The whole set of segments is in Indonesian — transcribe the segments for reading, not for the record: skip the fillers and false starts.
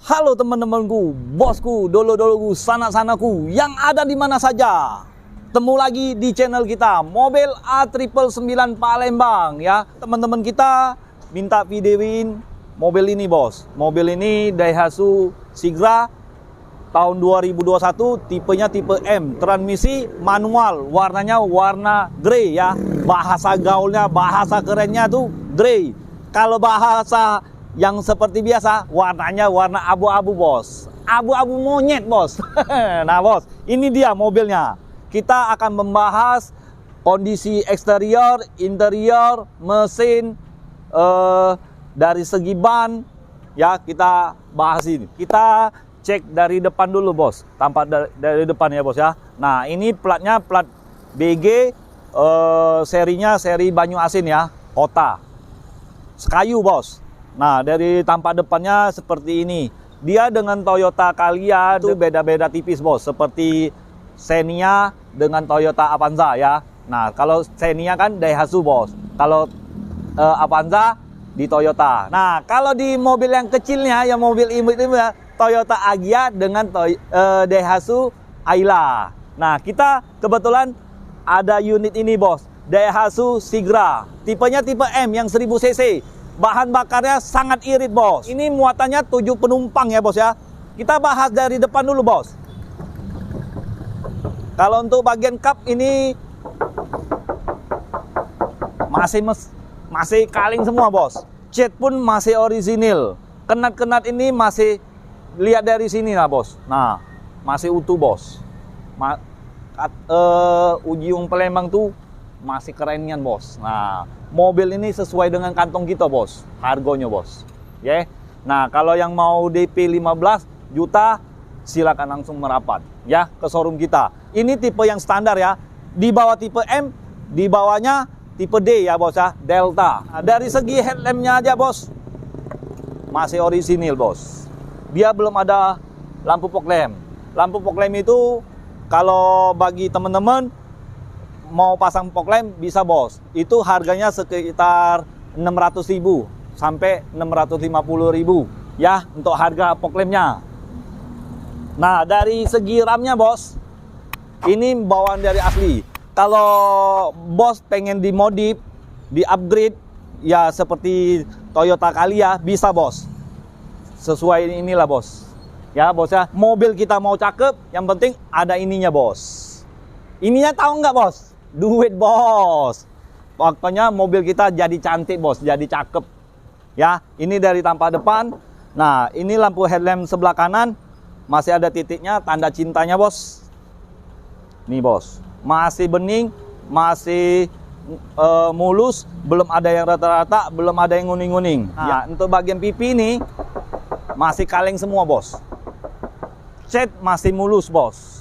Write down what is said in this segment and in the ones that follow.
Halo teman-temanku, bosku, dolo-doloku, sanak-sanaku yang ada di mana saja. Temu lagi di channel kita, Mobil A999 Palembang ya. Teman-teman kita minta videoin mobil ini, bos. Mobil ini Daihatsu Sigra tahun 2021, tipenya tipe M, transmisi manual, warnanya warna grey ya. Bahasa gaulnya, bahasa kerennya tuh grey. Kalau bahasa yang seperti biasa, warnanya warna abu-abu, bos. Abu-abu monyet, bos. Nah, bos, ini dia mobilnya. Kita akan membahas kondisi eksterior, interior, mesin, dari segi ban, ya kita bahas ini. Kita cek dari depan dulu, bos. Tampak dari depan ya, bos ya. Nah, ini platnya plat BG, serinya seri Banyu Asin ya, kota. Sekayu, bos. Nah, dari tampak depannya seperti ini. Dia dengan Toyota Calya itu beda-beda tipis, bos. Seperti Xenia dengan Toyota Avanza ya. Nah, kalau Xenia kan Daihatsu, bos. Kalau Avanza di Toyota. Nah, kalau di mobil yang kecilnya, yang mobil imut itu ya, Toyota Agya dengan Daihatsu Ayla. Nah, kita kebetulan ada unit ini, bos. Daihatsu Sigra. Tipenya tipe M yang 1000 cc. Bahan bakarnya sangat irit, bos. Ini muatannya 7 penumpang ya, bos ya. Kita bahas dari depan dulu, bos. Kalau untuk bagian kap ini masih kaleng semua, bos. Cat pun masih orisinil. Kenat-kenat ini masih lihat dari sini lah, bos. Nah, masih utuh, bos. Ujiung Palembang tuh masih kerennya, bos. Nah, mobil ini sesuai dengan kantong kita, bos. Harganya, bos. Ya. Nah, kalau yang mau DP 15 juta, silakan langsung merapat ya ke showroom kita. Ini tipe yang standar ya. Di bawah tipe M, di bawahnya tipe D ya, bos ya, Delta. Nah, dari segi headlampnya aja, bos, masih orisinil, bos. Dia belum ada lampu fog lamp. Lampu fog lamp itu kalau bagi teman-teman mau pasang fog lamp bisa, bos. Itu harganya sekitar 600.000 sampai 650.000 ya untuk harga fog lampnya. Nah, dari segi RAM-nya, bos, ini bawaan dari asli. Kalau bos pengen dimodif, di-upgrade ya seperti Toyota Calya bisa, bos. Sesuai inilah, bos. Ya, bos ya. Mobil kita mau cakep, yang penting ada ininya, bos. Ininya tahu nggak, bos? Duit, bos. Pokoknya mobil kita jadi cantik, bos, jadi cakep. Ya, ini dari tampak depan. Nah, ini lampu headlamp sebelah kanan masih ada titiknya, tanda cintanya, bos. Nih, bos. Masih bening, masih mulus, belum ada yang rata-rata, belum ada yang nguning-nguning. Nah, ya, untuk bagian pipi ini masih kaleng semua, bos. Cat masih mulus, bos.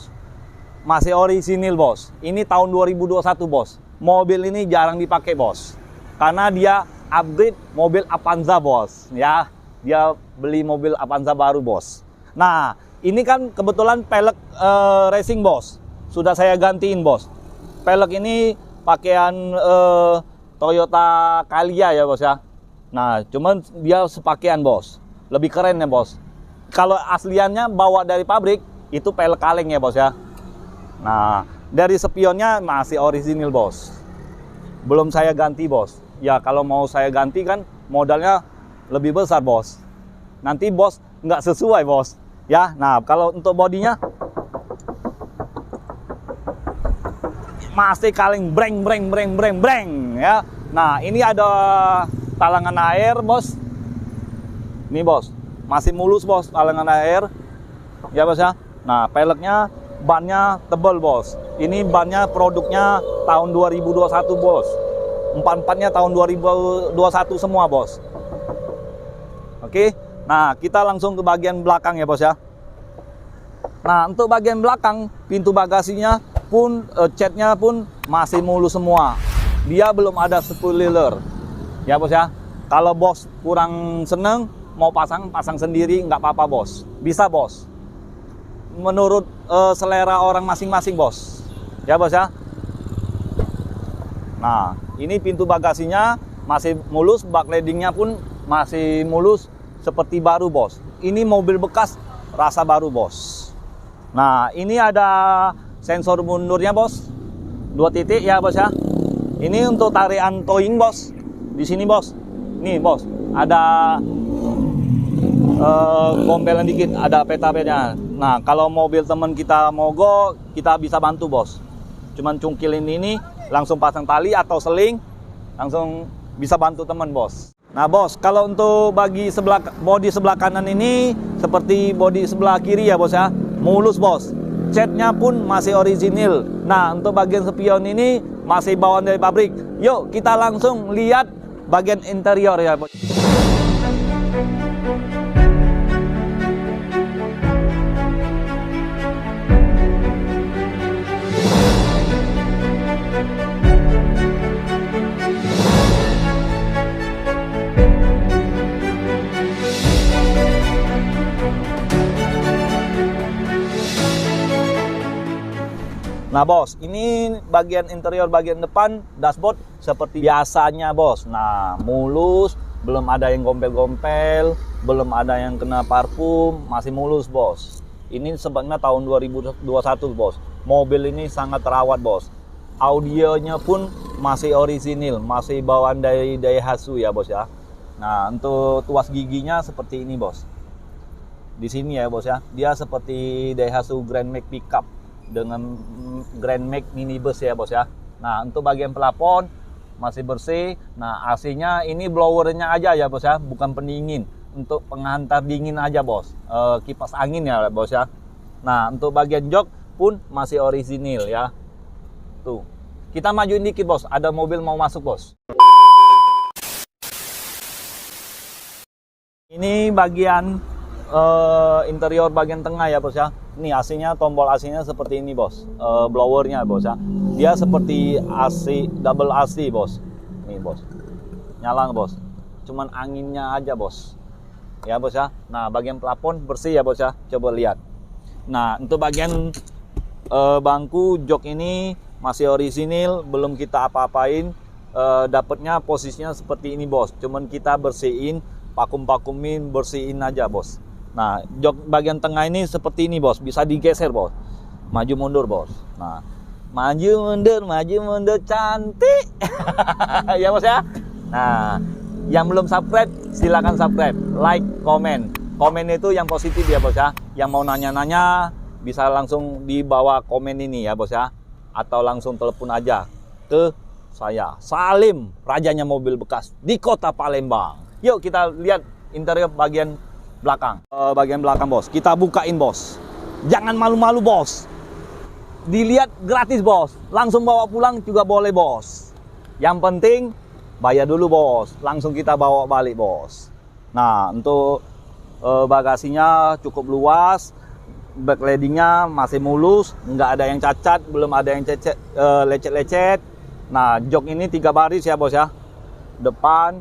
Masih orisinil, bos. Ini tahun 2021, bos. Mobil ini jarang dipakai, bos. Karena dia upgrade mobil Avanza, bos. Ya, dia beli mobil Avanza baru, bos. Nah, ini kan kebetulan pelek racing, bos. Sudah saya gantiin, bos. Pelek ini pakaian Toyota Calya ya, bos ya. Nah, cuman dia sepakaian, bos. Lebih keren ya, bos. Kalau asliannya bawa dari pabrik, itu pelek kaleng ya, bos ya. Nah, dari spionnya masih orisinil, bos. Belum saya ganti, bos. Ya, kalau mau saya ganti kan modalnya lebih besar, bos. Nanti bos nggak sesuai, bos. Ya, nah kalau untuk bodinya masih kaleng breng ya. Nah, ini ada talangan air, bos. Ini, bos, masih mulus, bos, talangan air. Ya, bos ya. Nah, peleknya, bannya tebal, bos. Ini bannya produknya tahun 2021, bos. Empat-empatnya tahun 2021 semua, bos. Oke. Nah, kita langsung ke bagian belakang ya, bos ya. Nah, untuk bagian belakang, pintu bagasinya pun, catnya pun masih mulus semua. Dia belum ada spoiler. Ya, bos ya. Kalau bos kurang seneng, mau pasang sendiri, nggak apa-apa, bos. Bisa, bos. Menurut selera orang masing-masing, bos. Ya, bos ya. Nah, ini pintu bagasinya masih mulus, bak leadingnya pun masih mulus seperti baru, bos. ini mobil bekas rasa baru bos. Nah ini ada sensor mundurnya bos, 2 titik ya bos ya. Ini untuk tarian towing bos. Di sini bos, nih bos, ada gombelan dikit, ada peta-petanya. Nah kalau mobil teman kita mogok, kita bisa bantu bos. Cuman cungkilin ini, langsung pasang tali atau seling, langsung bisa bantu teman bos. Nah bos, kalau untuk bagi bodi sebelah kanan ini seperti bodi sebelah kiri ya bos ya, mulus bos. Catnya pun masih orisinil. Nah untuk bagian spion ini masih bawaan dari pabrik. Yuk kita langsung lihat bagian interior ya bos. Nah bos, ini bagian interior bagian depan dashboard seperti biasanya bos. Nah mulus, belum ada yang gompel-gompel, belum ada yang kena parfum, masih mulus bos. Ini sebabnya tahun 2021 bos. Mobil ini sangat terawat bos. Audionya pun masih orisinil, masih bawaan dari Daihatsu ya bos ya. Nah untuk tuas giginya seperti ini bos. Di sini ya bos ya, dia seperti Daihatsu Grand Max Pickup dengan Grand Max minibus ya bos ya. Nah untuk bagian pelapon masih bersih. Nah AC-nya ini blowernya aja ya bos ya, bukan pendingin. Untuk penghantar dingin aja bos, kipas angin ya bos ya. Nah untuk bagian jok pun masih orisinil ya. Tuh kita majuin dikit bos, ada mobil mau masuk bos. Ini bagian interior bagian tengah ya bos ya. Ini AC-nya, tombol AC-nya seperti ini bos, blowernya bos ya. Dia seperti AC, double AC bos. Nih bos, nyala bos. Cuman anginnya aja bos, ya bos ya. Nah bagian plafon bersih ya bos ya. Coba lihat. Nah untuk bagian bangku jok ini masih orisinil, belum kita apa-apain. Dapatnya posisinya seperti ini bos. Cuman kita bersihin, vakum-vakumin, bersihin aja bos. Nah, jok bagian tengah ini seperti ini bos, bisa digeser bos, maju mundur bos. Nah, maju mundur cantik, ya bos ya. Nah, yang belum subscribe silakan subscribe, like, komen. Komen itu yang positif ya bos ya. Yang mau nanya-nanya bisa langsung di bawah komen ini ya bos ya, atau langsung telepon aja ke saya, Salim, rajanya mobil bekas di Kota Palembang. Yuk kita lihat interior bagian belakang. Bagian belakang bos, kita bukain bos. Jangan malu-malu bos. Dilihat gratis bos. Langsung bawa pulang juga boleh bos. Yang penting bayar dulu bos. Langsung kita bawa balik bos. Nah untuk bagasinya cukup luas. Backlightingnya masih mulus. Nggak ada yang cacat, belum ada yang lecet-lecet. Nah jok ini 3 baris ya bos ya. Depan,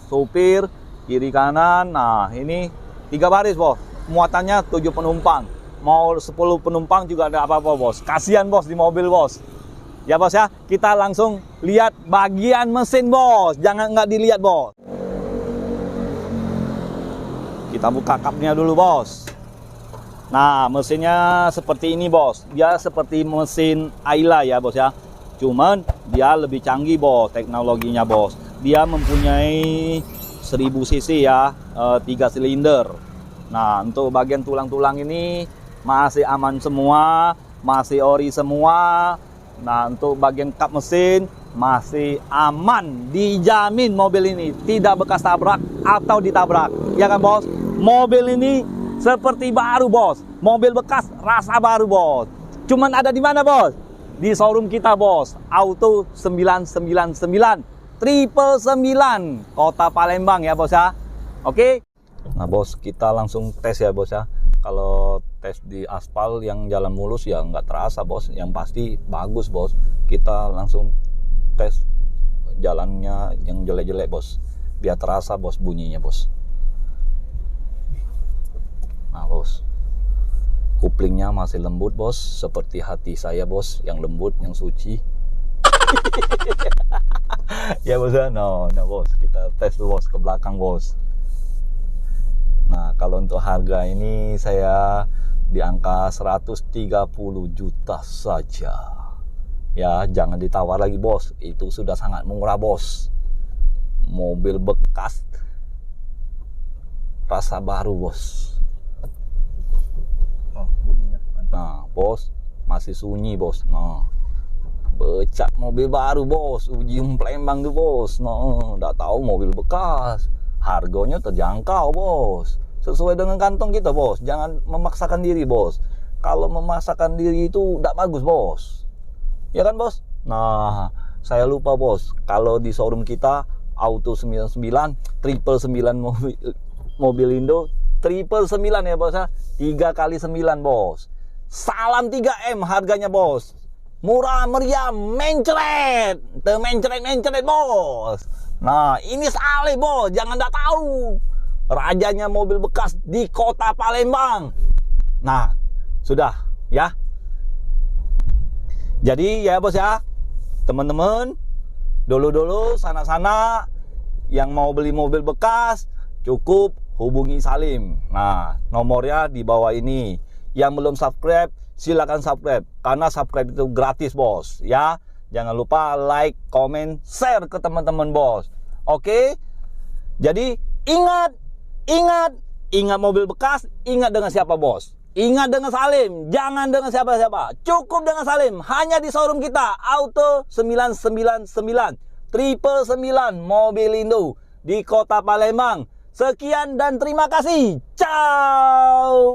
supir, kiri kanan. Nah ini 3 baris bos, muatannya 7 penumpang, mau 10 penumpang juga ada apa-apa bos. Kasihan bos di mobil bos ya bos ya. Kita langsung lihat bagian mesin bos, jangan nggak dilihat bos. Kita buka kapnya dulu bos. Nah mesinnya seperti ini bos, dia seperti mesin Ayla ya bos ya, cuman dia lebih canggih bos teknologinya bos. Dia mempunyai 1000 cc ya, 3 silinder. Nah untuk bagian tulang-tulang ini masih aman semua, masih ori semua. Nah untuk bagian kap mesin masih aman, dijamin mobil ini tidak bekas tabrak atau ditabrak ya kan bos. Mobil ini seperti baru bos, mobil bekas rasa baru bos. Cuman ada di mana bos? Di showroom kita bos, Auto 999 999 Kota Palembang ya bos ya. Oke. Nah bos, kita langsung tes ya bos ya. Kalau tes di aspal yang jalan mulus ya nggak terasa bos, yang pasti bagus bos. Kita langsung tes jalannya yang jelek-jelek bos, biar terasa bos bunyinya bos. Nah bos, kuplingnya masih lembut bos, seperti hati saya bos, yang lembut, yang suci. Ya bos ya, no bos, kita tes dulu bos ke belakang bos. Nah kalau untuk harga ini saya di angka 130 juta saja. Ya, jangan ditawar lagi bos, itu sudah sangat murah bos. Mobil bekas rasa baru bos. Oh, bunyinya. Nah bos, masih sunyi bos. Nah, becak mobil baru bos, uji Palembang tuh bos. Nah, udah tahu mobil bekas, harganya terjangkau bos, sesuai dengan kantong kita bos. Jangan memaksakan diri bos. Kalau memaksakan diri itu tidak bagus bos, ya kan bos. Nah, saya lupa bos, kalau di showroom kita Auto 99 999 mobil Indo 999 ya bos ya. 3 kali 9 bos. Salam 3M harganya bos. Murah meriah mencret. Mencret bos. Nah, ini Saleh bos, jangan enggak tahu. Rajanya mobil bekas di kota Palembang. Nah, sudah ya. Jadi ya bos ya, teman-teman, dulu-dulu sana-sana yang mau beli mobil bekas cukup hubungi Salim. Nah, nomornya di bawah ini. Yang belum subscribe, silakan subscribe. Karena subscribe itu gratis, bos. Ya, jangan lupa like, comment, share ke teman-teman, bos. Oke? Jadi, ingat mobil bekas, ingat dengan siapa, bos? Ingat dengan Salim, jangan dengan siapa-siapa. Cukup dengan Salim, hanya di showroom kita, Auto 999 999 mobil Indo di kota Palembang. Sekian dan terima kasih. Ciao.